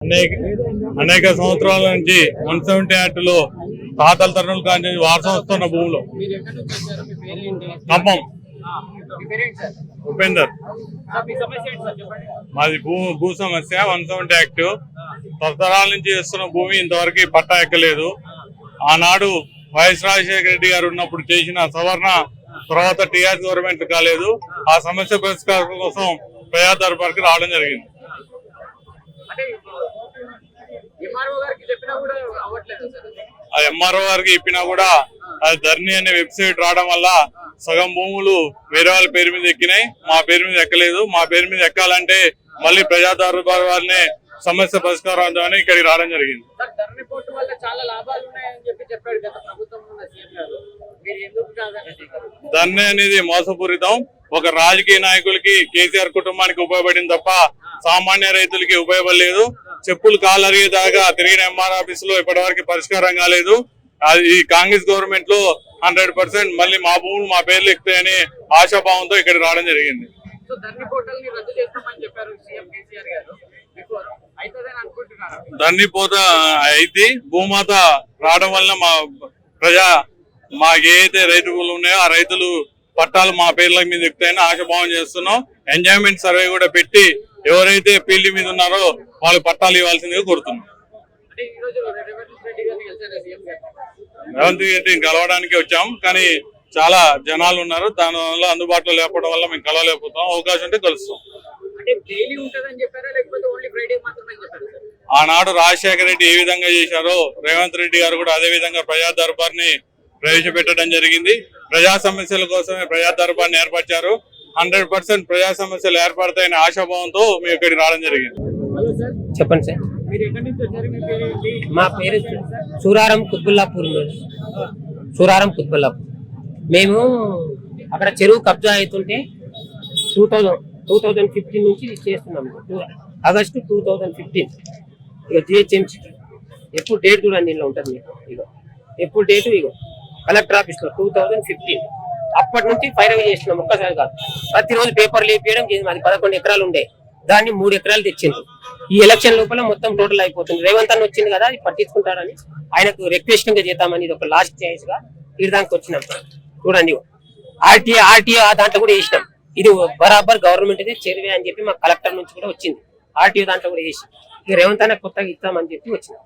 అనేక సంవత్సరాల నుంచి 170 యాక్ట్లో తాతల తరుణులు కానీ వారసం వస్తున్న భూములు ఖమ్మం ఉపేందర్. మాది భూ సమస్య 170 యాక్ట్ తరతరాల నుంచి చేస్తున్న భూమి ఇంతవరకు పట్టా ఎక్కలేదు. ఆనాడు వైఎస్ రాజశేఖర రెడ్డి గారు ఉన్నప్పుడు చేసిన సవరణ తర్వాత టీఆర్ఎస్ గవర్నమెంట్ కాలేదు. ఆ సమస్య పరిష్కారం కోసం ప్రజా దర్బార్కి రావడం జరిగింది. ఆ ఎంఆర్ఓ గారికి చెప్పినా కూడా అది ధరణి అనే వెబ్సైట్ రావడం వల్ల సగం భూములు వేరే వాళ్ళ పేరు మీద ఎక్కినాయి, మా పేరు మీద ఎక్కలేదు. మా పేరు మీద ఎక్కాలంటే మళ్ళీ ప్రజా దర్బార్ వారిని సమస్య పరిష్కారం అవుతామని ఇక్కడికి రావడం జరిగింది. ధరణి అనేది మోసపూరితం. ఒక రాజకీయ నాయకులకి కేసీఆర్ కుటుంబానికి ఉపయోగపడింది తప్ప సామాన్య రైతులకి ఉపయోగపడలేదు. చెప్పులు కాలు అరిగేదాకా తిరిగిన ఎంఆర్ ఆఫీస్ లో ఇప్పటివరకు పరిష్కారం కాలేదు. ఈ కాంగ్రెస్ గవర్నమెంట్ లో 100% మళ్ళీ మా భూములు మా పేర్లు ఎక్కుతాయని ఆశాభావంతో ఇక్కడికి రావడం జరిగింది. ధరణి పోత అయితే భూమాత రావడం వల్ల మాకు ఏదైతే రైతులు ఉన్నాయో ఆ రైతులు పట్టాలు మా పేర్ల మీద ఎక్కుతాయని ఆశాభావం చేస్తున్నాం. ఎంజాయ్మెంట్ సర్వే కూడా పెట్టి ఎవరైతే ఫీల్డ్ మీద ఉన్నారో వాళ్ళు పట్టాలు ఇవ్వాల్సిందిగా కోరుతున్నాం. రేవంత్ రెడ్డిని కలవడానికి వచ్చాం కానీ చాలా జనాలు ఉన్నారు. దాని వల్ల అందుబాటులో లేకపోవడం వల్ల మేము కలవలేకపోతాం. అవకాశం ఉంటే కలుస్తాం. ఆనాడు రాజశేఖర రెడ్డి ఏ విధంగా చేశారో రేవంత్ రెడ్డి గారు కూడా అదే విధంగా ప్రజా దర్బార్ని ప్రవేశపెట్టడం జరిగింది. ప్రజా సమస్యల కోసమే ప్రజా దర్బార్ని ఏర్పరిచారు. 100% ప్రజా సమస్యలు ఏర్పడతాయనే ఆశాభావంతో మేము ఇక్కడికి రావడం జరిగింది. చెప్పండి సార్. మా పేరు సూరారం కుత్బుల్లాపూర్. సూరారం కుత్బుల్లాపూర్. మేము అక్కడ చెరువు కబ్జా అవుతుంటే 2015 నుంచి చేస్తున్నాము. ఆగస్టు 2015 ఇక జిహెచ్ఎంసీ ఎప్పుడు డేట్ కూడా దీనిలో ఉంటుంది. మీకు ఇగో ఎప్పుడు డేటు ఇగో కలెక్టర్ ఆఫీస్ లో 2015. అప్పటి నుంచి పైరవి చేస్తున్నాం. ఒక్కసారి కాదు, ప్రతిరోజు పేపర్లు వేపించడం. అది 11 ఎకరాలు ఉండే, దాన్ని 3 ఎకరాలు తెచ్చిండ్రు. ఈ ఎలక్షన్ లోపల మొత్తం టోటల్ అయిపోతుంది. రేవంత్ అన్న వచ్చింది కదా, అది పట్టించుకుంటాడని ఆయనకు రిక్వెస్ట్ గా చేద్దామని ఇది ఒక లాస్ట్ ఛాయిస్ గా ఈ దానికి వచ్చినాం. చూడండి ఆర్టీఓ దాంట్లో కూడా వేసినాం. ఇది బరాబర్ గవర్నమెంట్ ఇదే చెరువే అని చెప్పి మా కలెక్టర్ నుంచి కూడా వచ్చింది. ఆర్టీఓ దాంట్లో కూడా వేసి ఇక రేవంత్ అన్న కొత్తగా ఇస్తామని చెప్పి వచ్చినాం.